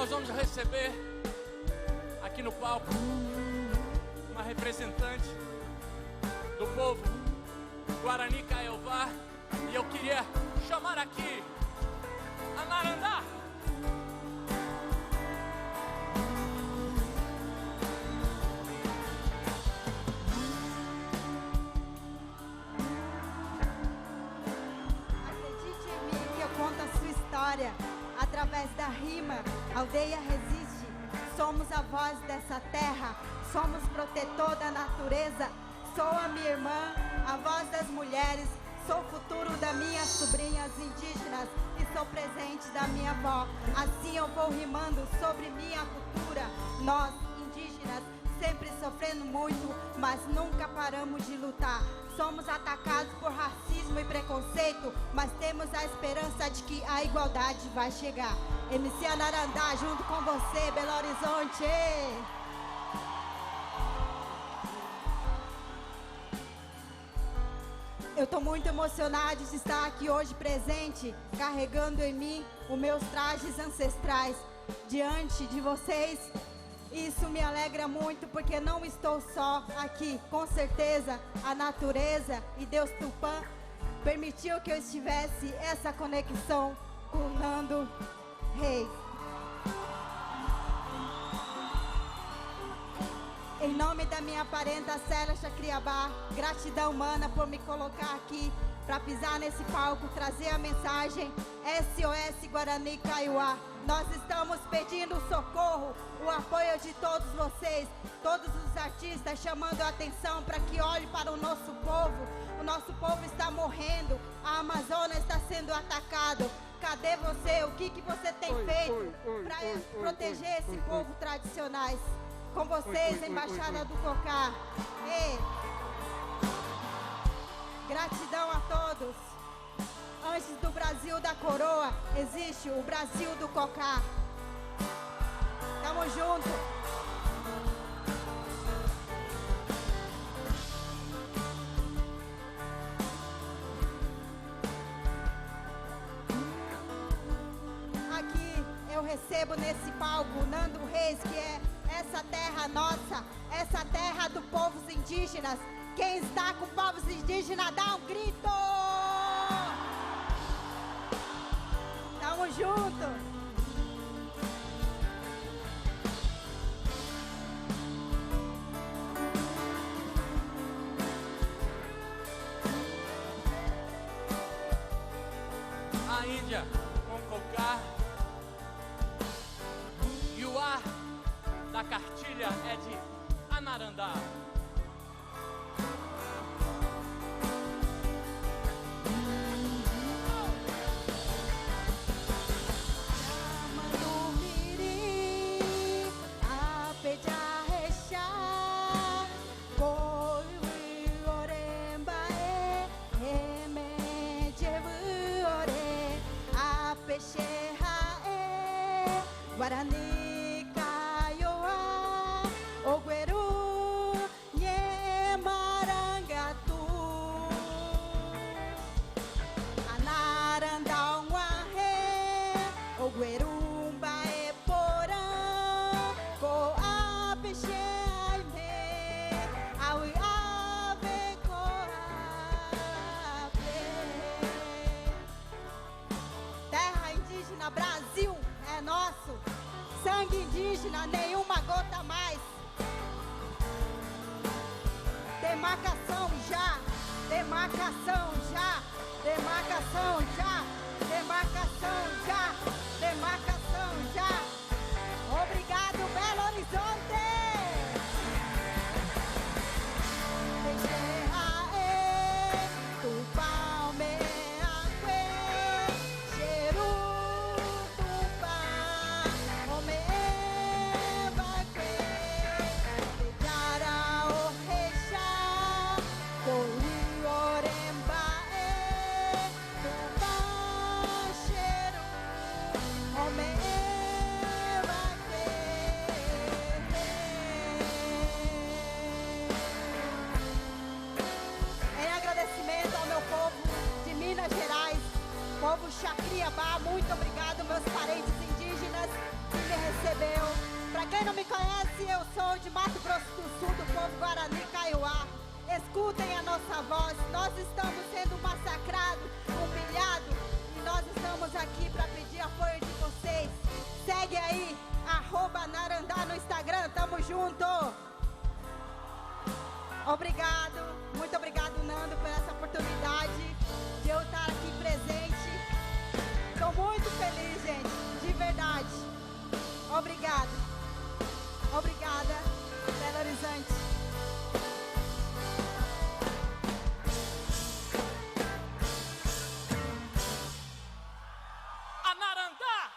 nós vamos receber aqui no palco uma representante do povo Guarani Kaiowá, e eu queria chamar aqui a Narandá. Acredite em mim que eu conto a sua história através da rima. Aldeia resiste, somos a voz dessa terra, somos protetor da natureza. Sou a minha irmã, a voz das mulheres, sou o futuro das minhas sobrinhas indígenas e sou presente da minha avó. Assim eu vou rimando sobre minha cultura. Nós, indígenas, sempre sofrendo muito, mas nunca paramos de lutar. Somos atacados por racismo e preconceito, mas temos a esperança de que a igualdade vai chegar. MC Anarandá, junto com você, Belo Horizonte. Eu tô muito emocionada de estar aqui hoje presente, carregando em mim os meus trajes ancestrais diante de vocês. Isso me alegra muito porque não estou só aqui. Com certeza a natureza e Deus Tupã permitiu que eu estivesse essa conexão com Nando Reis. Em nome da minha parenta Célia Chacriabá, gratidão humana por me colocar aqui para pisar nesse palco, trazer a mensagem SOS Guarani Kaiowá. Nós estamos pedindo socorro, o apoio de todos vocês, todos os artistas, chamando a atenção para que olhe para o nosso povo. O nosso povo está morrendo, a Amazônia está sendo atacado. Cadê você? O que você tem feito para proteger esse povo tradicionais? Com vocês, Embaixada do Cocá. Gratidão a todos. Antes do Brasil da coroa, existe o Brasil do Cocá. Tamo junto. Aqui eu recebo nesse palco Nando Reis, que é essa terra nossa, essa terra dos povos indígenas. Quem está com povos indígenas, dá um grito! Tamo junto! A Índia com Cocá, e o ar da cartilha é de Anarandá. Guarani Kaiowá, Ogueru, Nhemarangatu, Anarandá, Uaré, Ogueru, Baeporã, Coa, Peixe, Aime, Aui, Ave, Coape. Terra indígena, Brasil é nosso. Sangue indígena, nenhuma gota mais. Demarcação já, demarcação já, demarcação já, demarcação já, demarcação já. Obrigado, Belo Horizonte. Cheiro nossa voz. Nós estamos sendo massacrados, humilhados, e nós estamos aqui para pedir apoio de vocês. Segue aí, @Narandá no Instagram, tamo junto. Obrigado, muito obrigado, Nando, por essa oportunidade de eu estar aqui presente. Estou muito feliz, gente, de verdade. Obrigado. Obrigada, Belo Horizonte. Anarandá!